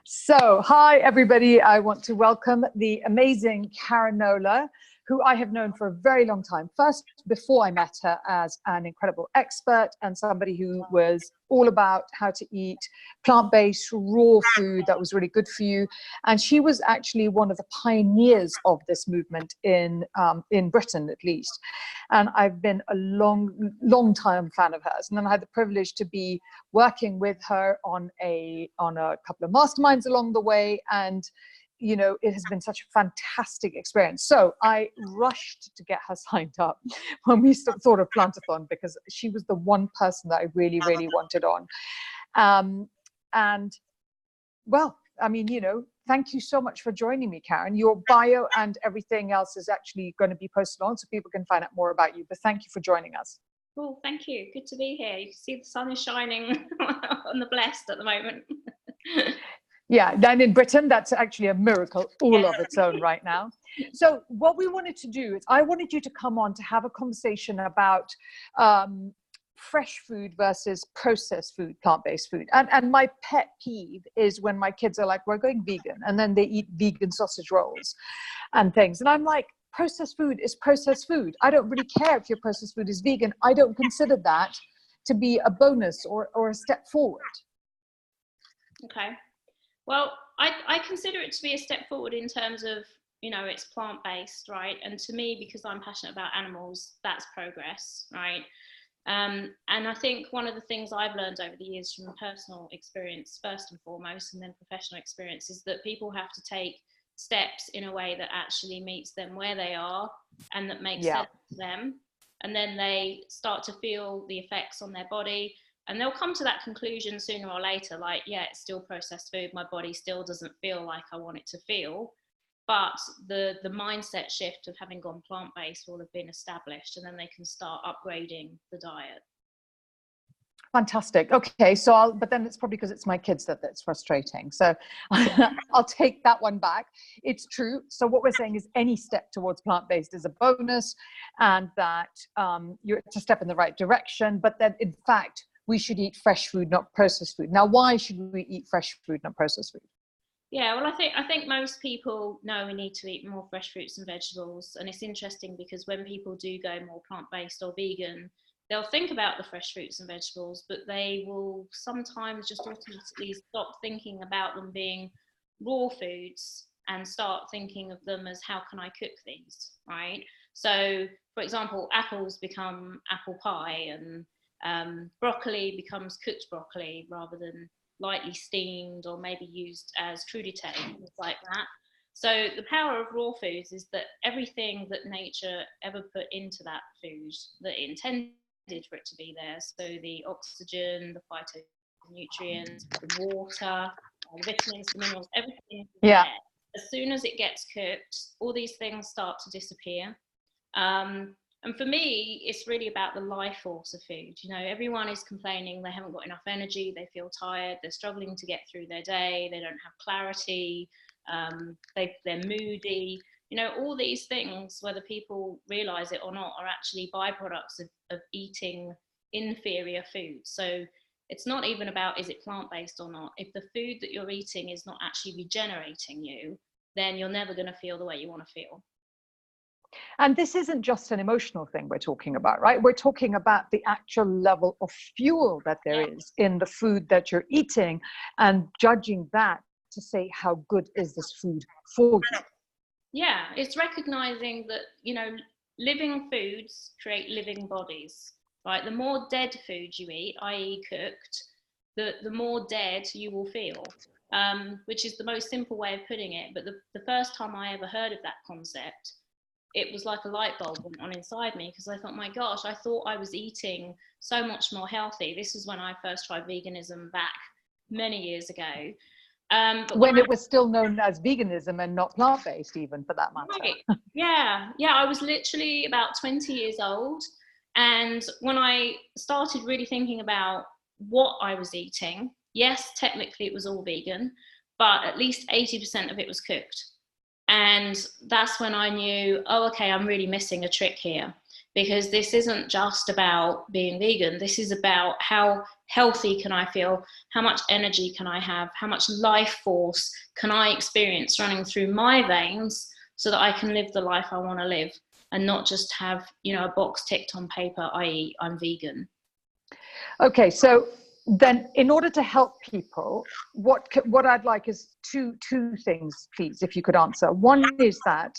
So, hi everybody. I want to welcome the amazing Karen Knowler, who I have known for a very long time. First, before I met her, as an incredible expert and somebody who was all about how to eat plant-based raw food that was really good for you. And she was actually one of the pioneers of this movement in Britain, at least. And I've been a long time fan of hers. And then I had the privilege to be working with her on a couple of masterminds along the way. And you know, it has been such a fantastic experience. So I rushed to get her signed up when we thought of Plantathon, because she was the one person that I really wanted on. And well, I mean, you know, thank you so much for joining me, Karen. Your bio and everything else is actually going to be posted on so people can find out more about you. But thank you for joining us. Well, thank you. Good to be here. You can see the sun is shining on the blessed at the moment. Yeah, and in Britain, that's actually a miracle all of its own right now. So what we wanted to do is I wanted you to come on to have a conversation about fresh food versus processed food, plant-based food. And my pet peeve is when my kids are like, we're going vegan, and then they eat vegan sausage rolls and things. And I'm like, processed food is processed food. I don't really care if your processed food is vegan. I don't consider that to be a bonus or a step forward. Okay. Well, I consider it to be a step forward in terms of, you know, it's plant-based, right? And to me, because I'm passionate about animals, that's progress, right? And I think one of the things I've learned over the years from personal experience, first and foremost, and then professional experience, is that people have to take steps in a way that actually meets them where they are and that makes sense to them. And then they start to feel the effects on their body. And they'll come to that conclusion sooner or later, like, yeah, it's still processed food. My body still doesn't feel like I want it to feel. But the mindset shift of having gone plant-based will have been established, and then they can start upgrading the diet. Fantastic. Okay, so but then it's probably because it's my kids that's frustrating. So I'll take that one back. It's true. So what we're saying is any step towards plant-based is a bonus, and that it's a step in the right direction. But then, in fact, we should eat fresh food, not processed food. Now, why should we eat fresh food, not processed food? Yeah, well, I think most people know we need to eat more fresh fruits and vegetables. And it's interesting because when people do go more plant-based or vegan, they'll think about the fresh fruits and vegetables, but they will sometimes just automatically stop thinking about them being raw foods and start thinking of them as, how can I cook these, right? So, for example, apples become apple pie, and broccoli becomes cooked broccoli rather than lightly steamed or maybe used as crudité, things like that. So the power of raw foods is that everything that nature ever put into that food, that it intended for it to be there, so the oxygen, the phytonutrients, the water, the vitamins, the minerals, everything is there. As soon as it gets cooked, all these things start to disappear. And for me, it's really about the life force of food. You know, everyone is complaining they haven't got enough energy, they feel tired, they're struggling to get through their day, they don't have clarity, they're moody. You know, all these things, whether people realize it or not, are actually byproducts of eating inferior food. So it's not even about, is it plant-based or not? If the food that you're eating is not actually regenerating you, then you're never going to feel the way you want to feel. And this isn't just an emotional thing we're talking about, right? We're talking about the actual level of fuel that there is in the food that you're eating, and judging that to say, how good is this food for you? Yeah, it's recognizing that, you know, living foods create living bodies, right? The more dead food you eat, i.e. cooked, the more dead you will feel, which is the most simple way of putting it. But the first time I ever heard of that concept, it was like a light bulb went on inside me, because I thought, my gosh, I thought I was eating so much more healthy. This is when I first tried veganism back many years ago. But when it was still known as veganism and not plant-based, even, for that matter. Right. Yeah, I was literally about 20 years old. And when I started really thinking about what I was eating, yes, technically it was all vegan, but at least 80% of it was cooked. And that's when I knew, oh, okay, I'm really missing a trick here. because this isn't just about being vegan. This is about how healthy can I feel, how much energy can I have, how much life force can I experience running through my veins so that I can live the life I want to live and not just have, you know, a box ticked on paper, i.e. I'm vegan. Okay, so then in order to help people, what I'd like is two things, please, if you could answer. One is that,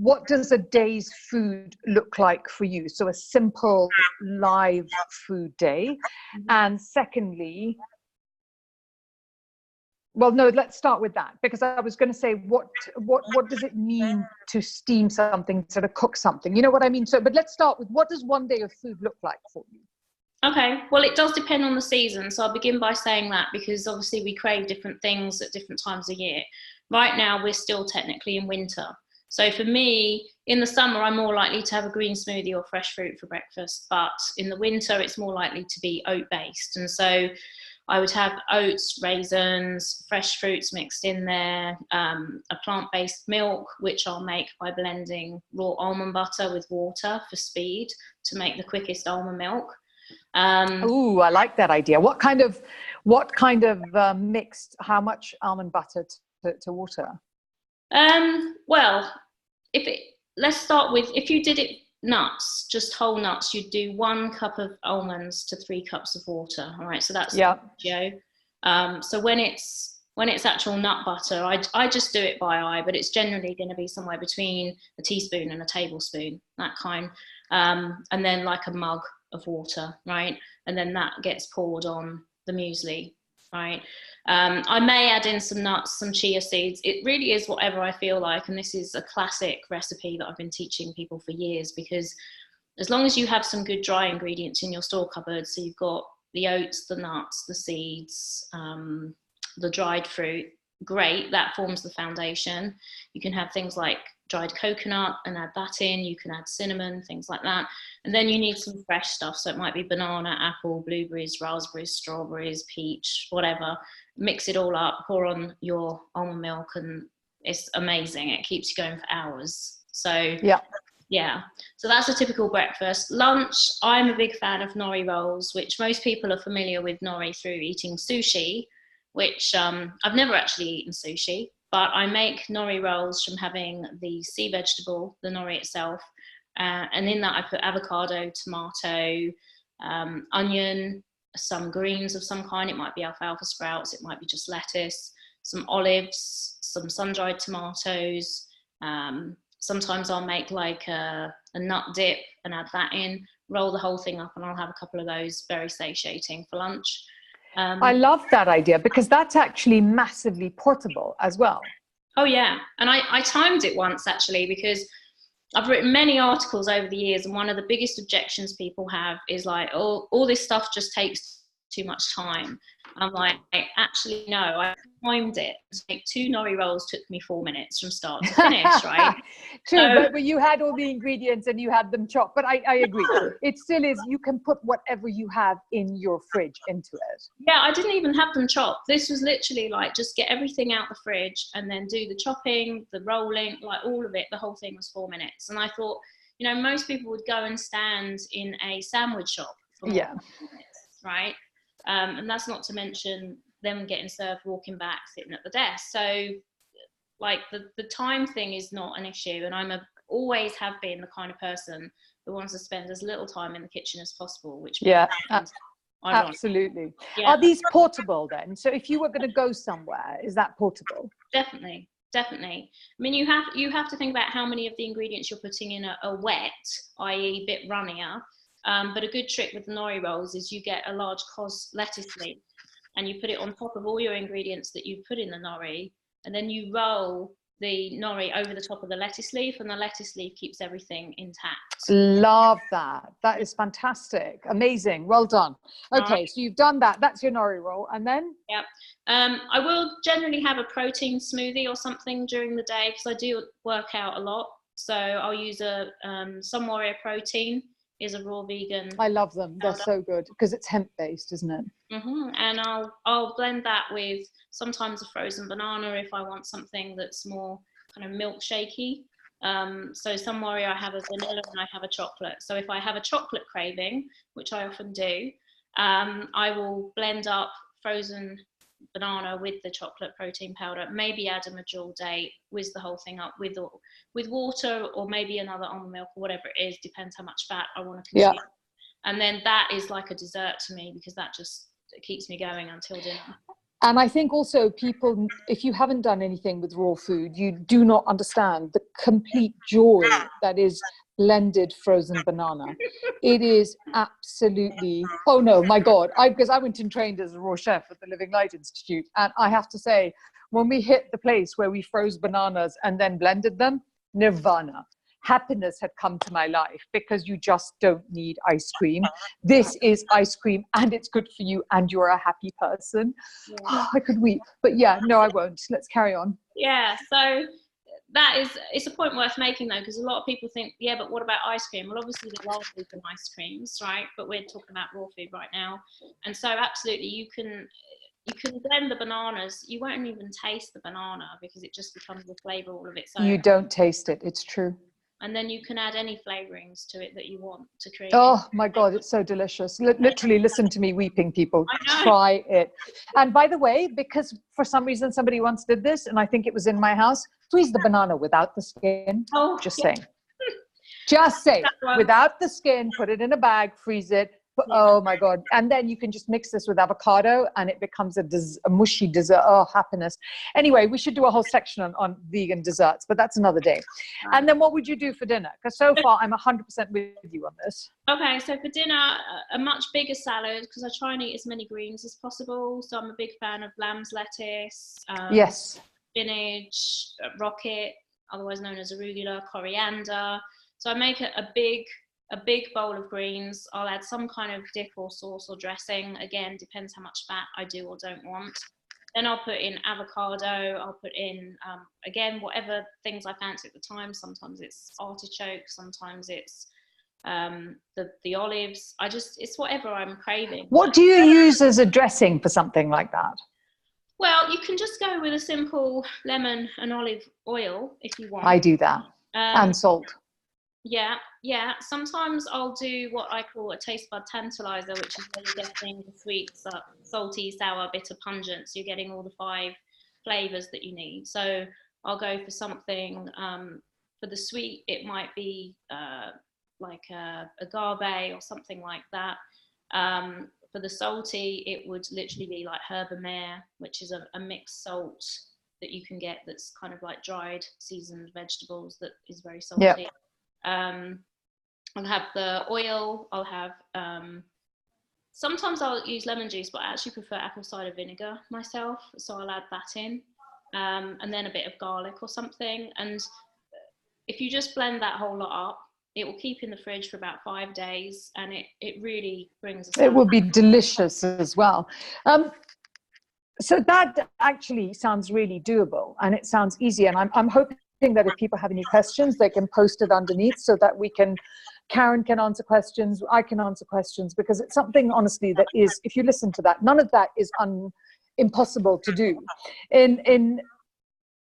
what does a day's food look like for you? So a simple live food day. And secondly, well, no, let's start with that, because I was going to say, what does it mean to steam something, sort of cook something? You know what I mean? So, but let's start with, what does one day of food look like for you? Okay, well, it does depend on the season. So I'll begin by saying that, because obviously we crave different things at different times of year. Right now, we're still technically in winter. So for me, in the summer, I'm more likely to have a green smoothie or fresh fruit for breakfast. But in the winter, it's more likely to be oat-based. And so I would have oats, raisins, fresh fruits mixed in there, a plant-based milk, which I'll make by blending raw almond butter with water for speed to make the quickest almond milk. Ooh, I like that idea. What kind of mixed, how much almond butter to water? Well, let's start with, if you did it nuts, just whole nuts, you'd do 1 cup of almonds to 3 cups of water. All right, so that's the ratio. So when it's actual nut butter, I just do it by eye, but it's generally going to be somewhere between a teaspoon and a tablespoon, that kind, and then like a mug of water, right? And then that gets poured on the muesli, right? I may add in some nuts, some chia seeds. It really is whatever I feel like. And this is a classic recipe that I've been teaching people for years, because as long as you have some good dry ingredients in your store cupboard, so you've got the oats, the nuts, the seeds, the dried fruit, great, that forms the foundation. You can have things like dried coconut and add that in. You can add cinnamon, things like that. And then you need some fresh stuff. So it might be banana, apple, blueberries, raspberries, strawberries, peach, whatever. Mix it all up, pour on your almond milk, and it's amazing. It keeps you going for hours. So yeah. So that's a typical breakfast. Lunch, I'm a big fan of nori rolls, which most people are familiar with nori through eating sushi, which I've never actually eaten sushi, but I make nori rolls from having the sea vegetable, the nori itself, and in that I put avocado, tomato, onion, some greens of some kind. It might be alfalfa sprouts, it might be just lettuce, some olives, some sun-dried tomatoes. Sometimes I'll make like a nut dip and add that in, roll the whole thing up, and I'll have a couple of those, very satiating for lunch. I love that idea, because that's actually massively portable as well. Oh yeah, and I timed it once actually, because I've written many articles over the years, and one of the biggest objections people have is like, oh, all this stuff just takes too much time. I'm like, actually, no, I timed it. To make 2 nori rolls took me 4 minutes from start to finish, right? True, but you had all the ingredients and you had them chopped. But I agree. It still is, you can put whatever you have in your fridge into it. Yeah, I didn't even have them chopped. This was literally like, just get everything out the fridge and then do the chopping, the rolling, like all of it. The whole thing was 4 minutes. And I thought, you know, most people would go and stand in a sandwich shop for more than 4 minutes, right? And that's not to mention them getting served, walking back, sitting at the desk. So like the time thing is not an issue. And always have been the kind of person who wants to spend as little time in the kitchen as possible, which absolutely. Yeah. Are these portable then? So if you were going to go somewhere, is that portable? Definitely. I mean, you have to think about how many of the ingredients you're putting in are wet, i.e. a bit runnier. But a good trick with the nori rolls is you get a large cos lettuce leaf and you put it on top of all your ingredients that you've put in the nori, and then you roll the nori over the top of the lettuce leaf, and the lettuce leaf keeps everything intact. Love that. That is fantastic. Amazing. Well done. Okay, so you've done that. That's your nori roll. And then? Yeah. I will generally have a protein smoothie or something during the day, because I do work out a lot. So I'll use some warrior protein. Is a raw vegan. I love them. They're so good, because it's hemp based, isn't it? And I'll blend that with sometimes a frozen banana if I want something that's more kind of milkshakey. So some warrior, I have a vanilla and I have a chocolate. So if I have a chocolate craving, which I often do, I will blend up frozen banana with the chocolate protein powder, maybe add a medjool date, whiz the whole thing up with water, or maybe another almond milk, or whatever it is, depends how much fat I want to consume. Yeah. And then that is like a dessert to me, because that just keeps me going until dinner. And I think also people, if you haven't done anything with raw food, you do not understand the complete joy that is blended frozen banana. It is absolutely, oh no, my God. Because I went and trained as a raw chef at the Living Light Institute. And I have to say, when we hit the place where we froze bananas and then blended them, nirvana. Happiness had come to my life, because you just don't need ice cream. This is ice cream, and it's good for you, and you're a happy person. Yeah. Oh, I could weep, but yeah, no, I won't. Let's carry on. Yeah, so it's a point worth making, though, because a lot of people think, yeah, but what about ice cream? Well, obviously there are vegan ice creams, right? But we're talking about raw food right now. And so absolutely, you can blend the bananas. You won't even taste the banana, because it just becomes the flavor all of its own. You don't taste it, it's true. And then you can add any flavorings to it that you want to create. Oh my God, it's so delicious. Literally, listen to me weeping, people. I know. Try it. And by the way, because for some reason somebody once did this, and I think it was in my house, freeze the banana without the skin. Oh, Just yeah. saying. Just say, without the skin, put it in a bag, freeze it. Oh my God. And then you can just mix this with avocado, and it becomes a mushy dessert. Oh, happiness. Anyway, we should do a whole section on vegan desserts, but that's another day. And then what would you do for dinner? Because so far I'm 100% with you on this. Okay, so for dinner, a much bigger salad, because I try and eat as many greens as possible. So I'm a big fan of lamb's lettuce, yes, spinach, rocket, otherwise known as arugula, coriander. So I make a big bowl of greens. I'll add some kind of dip or sauce or dressing. Again, depends how much fat I do or don't want. Then I'll put in avocado. I'll put in, again, whatever things I fancy at the time. Sometimes it's artichoke. Sometimes it's the olives. It's whatever I'm craving. What do you use as a dressing for something like that? Well, you can just go with a simple lemon and olive oil if you want. I do that. And salt. Yeah. Sometimes I'll do what I call a taste bud tantalizer, which is where you're getting the sweet, salty, sour, bitter, pungent. So you're getting all the 5 flavors that you need. So I'll go for something, for the sweet, it might be like a agave or something like that. For the salty, it would literally be like herbe mer, which is a mixed salt that you can get that's kind of like dried, seasoned vegetables that is very salty. Yep. I'll have the oil. I'll have, sometimes I'll use lemon juice, but I actually prefer apple cider vinegar myself. So I'll add that in, and then a bit of garlic or something. And if you just blend that whole lot up, it will keep in the fridge for about 5 days, and it really brings it will be delicious as well. So that actually sounds really doable, and it sounds easy. And I'm hoping that if people have any questions, they can post it underneath, so that Karen can answer questions, I can answer questions, because it's something, honestly, that is, if you listen to that, none of that is impossible to do.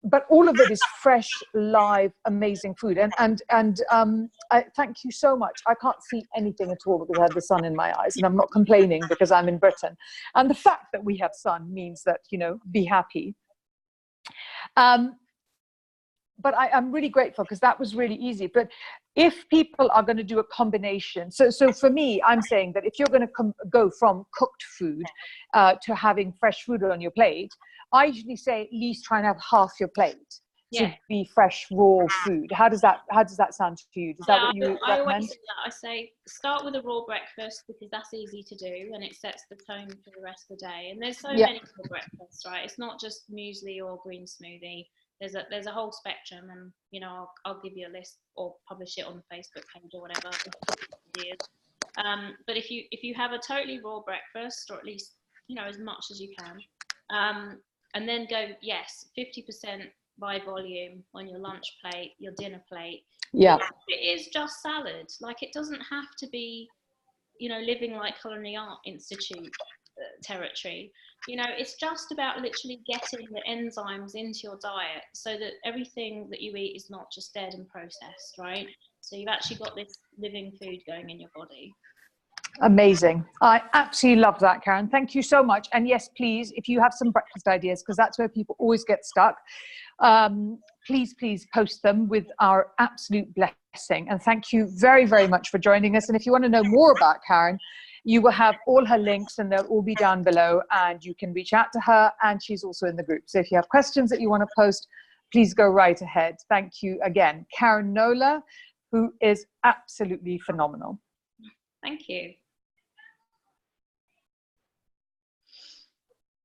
But all of it is fresh, live, amazing food. And I thank you so much. I can't see anything at all because I have the sun in my eyes, and I'm not complaining because I'm in Britain. And the fact that we have sun means that, be happy. But I'm really grateful, because that was really easy. But if people are going to do a combination, so for me, I'm saying that if you're going to go from cooked food to having fresh food on your plate, I usually say at least try and have half your plate to be fresh, raw food. How does that sound to you? Is that what you recommend? I always do that. I say start with a raw breakfast, because that's easy to do and it sets the tone for the rest of the day. And there's so many for breakfast, right? It's not just muesli or green smoothie. There's a whole spectrum, and I'll give you a list or publish it on the Facebook page or whatever. But if you have a totally raw breakfast, or at least as much as you can, and then go 50% by volume on your lunch plate, your dinner plate. Yeah, it is just salad. Like, it doesn't have to be living like Culinary Art Institute. territory. You know, it's just about literally getting the enzymes into your diet so that everything that you eat is not just dead and processed, right? So you've actually got this living food going in your body. Amazing. I absolutely love that, Karen. Thank you so much. And yes, please, if you have some breakfast ideas, because that's where people always get stuck, please post them with our absolute blessing. And thank you very, very much for joining us. And if you want to know more about Karen, you will have all her links and they'll all be down below, and you can reach out to her, and she's also in the group. So if you have questions that you want to post, please go right ahead. Thank you again, Karen Knowler, who is absolutely phenomenal. Thank you.